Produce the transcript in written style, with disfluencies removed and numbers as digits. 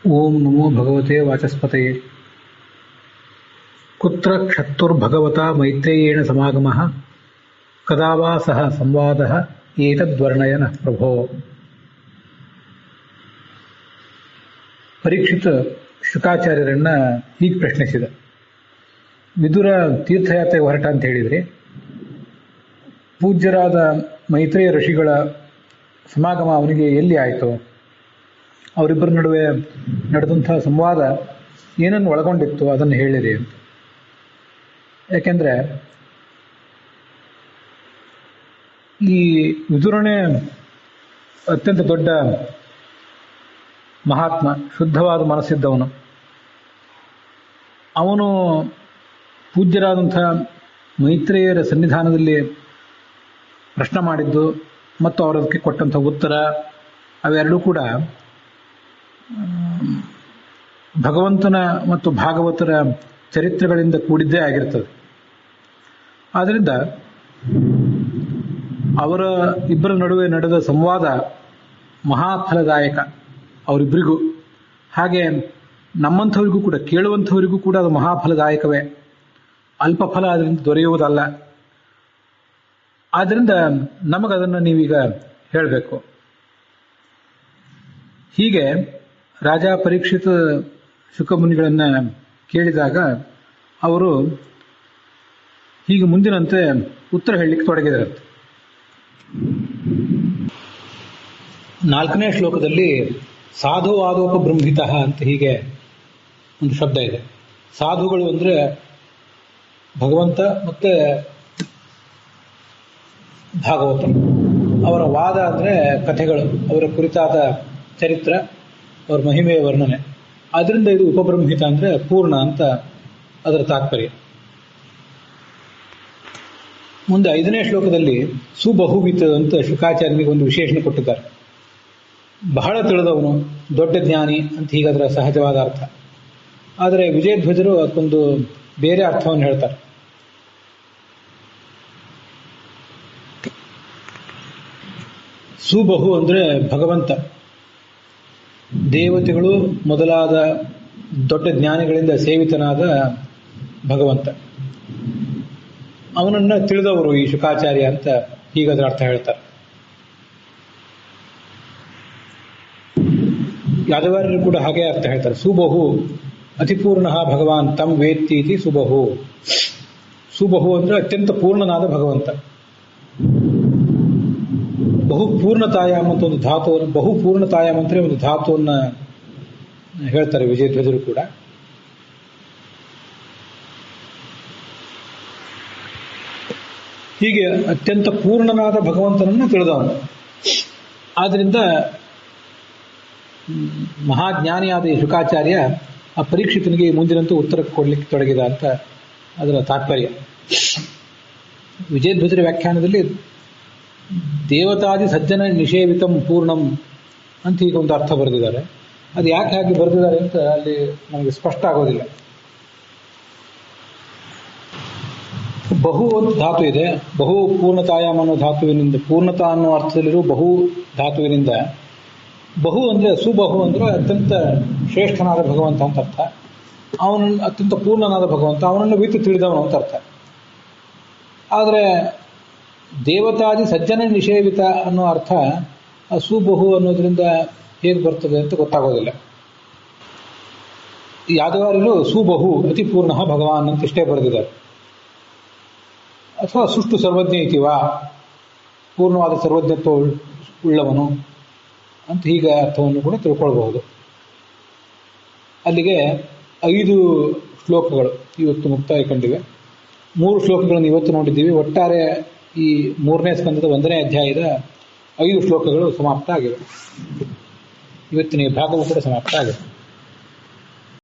ಓಂ ನಮೋ ಭಗವತೆ ವಾಚಸ್ಪತಯೇ. ಕುತ್ರ ಕ್ಷತ್ತುರ್ಭಗವತಾ ಮೈತ್ರೇಯೇಣ ಸಮಾಗಮಃ ಕದಾ ವಾ ಸಹ ಸಂವಾದಃ ಏತದ್ವರ್ಣಯ ನಃ ಪ್ರಭೋ. ಪರೀಕ್ಷಿತ ಶುಕಾಚಾರ್ಯರನ್ನ ಹೀಗೆ ಪ್ರಶ್ನಿಸಿದ. ವಿದುರ ತೀರ್ಥಯಾತ್ರೆಗೆ ಹೊರಟ ಅಂತ ಹೇಳಿದರೆ, ಪೂಜ್ಯರಾದ ಮೈತ್ರೇಯ ಋಷಿಗಳ ಸಮಾಗಮ ಅವನಿಗೆ ಎಲ್ಲಿ ಆಯಿತು? ಅವರಿಬ್ಬರ ನಡುವೆ ನಡೆದಂಥ ಸಂವಾದ ಏನನ್ನು ಒಳಗೊಂಡಿತ್ತು ಅದನ್ನು ಹೇಳಿರಿ ಅಂತ. ಯಾಕೆಂದರೆ ಈ ವಿದುರನೇ ಅತ್ಯಂತ ದೊಡ್ಡ ಮಹಾತ್ಮ, ಶುದ್ಧವಾದ ಮನಸ್ಸಿದ್ದವನು. ಅವನು ಪೂಜ್ಯರಾದಂಥ ಮೈತ್ರೇಯರ ಸನ್ನಿಧಾನದಲ್ಲಿ ಪ್ರಶ್ನೆ ಮಾಡಿದ್ದು ಮತ್ತು ಅವರದಕ್ಕೆ ಕೊಟ್ಟಂಥ ಉತ್ತರ ಅವೆರಡೂ ಕೂಡ ಭಗವಂತನ ಮತ್ತು ಭಾಗವತರ ಚರಿತ್ರೆಗಳಿಂದ ಕೂಡಿದ್ದೇ ಆಗಿರ್ತದೆ. ಆದ್ದರಿಂದ ಅವರ ಇಬ್ಬರ ನಡುವೆ ನಡೆದ ಸಂವಾದ ಮಹಾಫಲದಾಯಕ ಅವರಿಬ್ಬರಿಗೂ, ಹಾಗೆ ನಮ್ಮಂಥವರಿಗೂ ಕೂಡ, ಕೇಳುವಂಥವರಿಗೂ ಕೂಡ ಅದು ಮಹಾಫಲದಾಯಕವೇ. ಅಲ್ಪ ಫಲ ಅದರಿಂದ ದೊರೆಯುವುದಲ್ಲ. ಆದ್ದರಿಂದ ನಮಗದನ್ನು ನೀವೀಗ ಹೇಳಬೇಕು. ಹೀಗೆ ರಾಜ ಪರೀಕ್ಷಿತ ಶುಕಮುನಿಗಳನ್ನು ಕೇಳಿದಾಗ ಅವರು ಹೀಗೆ ಮುಂದಿನಂತೆ ಉತ್ತರ ಹೇಳಲಿಕ್ಕೆ ತೊಡಗಿದರಂತೆ. 4ನೇ ಶ್ಲೋಕದಲ್ಲಿ ಸಾಧುವಾದೋಪಬೃಂಹಿತ ಅಂತ ಹೀಗೆ ಒಂದು ಶಬ್ದ ಇದೆ. ಸಾಧುಗಳು ಅಂದರೆ ಭಗವಂತ ಮತ್ತೆ ಭಾಗವತ. ಅವರ ವಾದ ಅಂದರೆ ಕಥೆಗಳು, ಅವರ ಕುರಿತಾದ ಚರಿತ್ರ, ಅವರ ಮಹಿಮೆಯ ವರ್ಣನೆ. ಆದ್ದರಿಂದ ಇದು ಉಪಬ್ರಹ್ಮಿತ ಅಂದರೆ ಪೂರ್ಣ ಅಂತ ಅದರ ತಾತ್ಪರ್ಯ. ಮುಂದೆ 5ನೇ ಶ್ಲೋಕದಲ್ಲಿ ಸುಬಹುವಿತ ಅಂತ ಶುಕಾಚಾರ್ಯನಿಗೆ ಒಂದು ವಿಶೇಷಣೆ ಕೊಟ್ಟಿದ್ದಾರೆ. ಬಹಳ ತಿಳಿದವನು, ದೊಡ್ಡ ಜ್ಞಾನಿ ಅಂತ ಹೀಗೆ ಅದರ ಸಹಜವಾದ ಅರ್ಥ. ಆದರೆ ವಿಜಯಧ್ವಜರು ಅದಕ್ಕೊಂದು ಬೇರೆ ಅರ್ಥವನ್ನು ಹೇಳ್ತಾರೆ. ಸುಬಹು ಅಂದರೆ ಭಗವಂತ, ದೇವತೆಗಳು ಮೊದಲಾದ ದೊಡ್ಡ ಜ್ಞಾನಿಗಳಿಂದ ಸೇವಿತನಾದ ಭಗವಂತ. ಅವನನ್ನು ತಿಳಿದವರು ಈ ಶುಕಾಚಾರ್ಯ ಅಂತ ಹೀಗದ್ರ ಅರ್ಥ ಹೇಳ್ತಾರೆ. ಯಾದವಾರ್ಯರು ಕೂಡ ಹಾಗೆ ಅರ್ಥ ಹೇಳ್ತಾರೆ. ಸುಬಹು ಅತಿಪೂರ್ಣ ಭಗವಾನ್ ತಂ ವೇತ್ತಿ ಇತಿ ಸುಬಹು. ಸುಬಹು ಅಂದರೆ ಅತ್ಯಂತ ಪೂರ್ಣನಾದ ಭಗವಂತ. ಬಹುಪೂರ್ಣತಾಯಾಮ್ ಅಂತ ಒಂದು ಧಾತುವನ್ನು, ಬಹುಪೂರ್ಣತಾಯಾಮ್ ಅಂದರೆ ಒಂದು ಧಾತುವನ್ನು ಹೇಳ್ತಾರೆ ವಿಜಯಧ್ವಜರು ಕೂಡ. ಹೀಗೆ ಅತ್ಯಂತ ಪೂರ್ಣನಾದ ಭಗವಂತನನ್ನು ತಿಳಿದವನು. ಆದ್ದರಿಂದ ಮಹಾಜ್ಞಾನಿಯಾದ ಈ ಶುಕಾಚಾರ್ಯ ಆ ಪರೀಕ್ಷಿತನಿಗೆ ಮುಂದಿನಂತೂ ಉತ್ತರ ಕೊಡಲಿಕ್ಕೆ ತೊಡಗಿದ ಅಂತ ಅದರ ತಾತ್ಪರ್ಯ. ವಿಜಯಧ್ವಜರ ವ್ಯಾಖ್ಯಾನದಲ್ಲಿ ದೇವತಾದಿ ಸಜ್ಜನ ನಿಷೇವಿತಂ ಪೂರ್ಣಂ ಅಂತ ಈಗ ಒಂದು ಅರ್ಥ ಬರೆದಿದ್ದಾರೆ. ಅದು ಯಾಕೆ ಹಾಗೆ ಬರೆದಿದ್ದಾರೆ ಅಂತ ಅಲ್ಲಿ ನಮಗೆ ಸ್ಪಷ್ಟ ಆಗೋದಿಲ್ಲ. ಬಹು ಒಂದು ಧಾತು ಇದೆ, ಬಹು ಪೂರ್ಣತಾಯಾಮ್ ಅನ್ನೋ ಧಾತುವಿನಿಂದ, ಪೂರ್ಣತಾ ಅನ್ನೋ ಅರ್ಥದಲ್ಲಿರುವ ಬಹು ಧಾತುವಿನಿಂದ ಬಹು ಅಂದರೆ ಸುಬಹು ಅಂದರೆ ಅತ್ಯಂತ ಶ್ರೇಷ್ಠನಾದ ಭಗವಂತ ಅಂತ ಅರ್ಥ. ಅವನನ್ನು ಅತ್ಯಂತ ಪೂರ್ಣನಾದ ಭಗವಂತ, ಅವನನ್ನು ವಿತ್ತು ತಿಳಿದವನು ಅಂತ ಅರ್ಥ. ಆದರೆ ದೇವತಾದಿ ಸಜ್ಜನ ನಿಷೇವಿತ ಅನ್ನೋ ಅರ್ಥ ಸುಬಹು ಅನ್ನೋದ್ರಿಂದ ಹೇಗೆ ಬರ್ತದೆ ಅಂತ ಗೊತ್ತಾಗೋದಿಲ್ಲ. ಯಾದವಾರ್ಯರು ಸುಬಹು ಅತಿಪೂರ್ಣ ಭಗವಾನ್ ಅಂತ ಇಷ್ಟೇ ಬರೆದಿದ್ದಾರೆ. ಅಥವಾ ಸುಷ್ಟು ಸರ್ವಜ್ಞ ಇತಿವಾ, ಪೂರ್ಣವಾದ ಸರ್ವಜ್ಞತ್ವ ಉಳ್ಳವನು ಅಂತ ಹೀಗೆ ಅರ್ಥವನ್ನು ಕೂಡ ತಿಳ್ಕೊಳ್ಬಹುದು. ಅಲ್ಲಿಗೆ 5 ಶ್ಲೋಕಗಳು ಇವತ್ತು ಮುಕ್ತಾಯ ಕಂಡಿವೆ. 3 ಶ್ಲೋಕಗಳನ್ನು ಇವತ್ತು ನೋಡಿದ್ದೀವಿ. ಒಟ್ಟಾರೆ ಈ 3ನೇ ಸ್ಕಂದದ 1ನೇ ಅಧ್ಯಾಯದ 5 ಶ್ಲೋಕಗಳು ಸಮಾಪ್ತ ಆಗಿವೆ. ಇವತ್ತಿನ ಭಾಗವೂ ಕೂಡ ಸಮಾಪ್ತ ಆಗಿದೆ.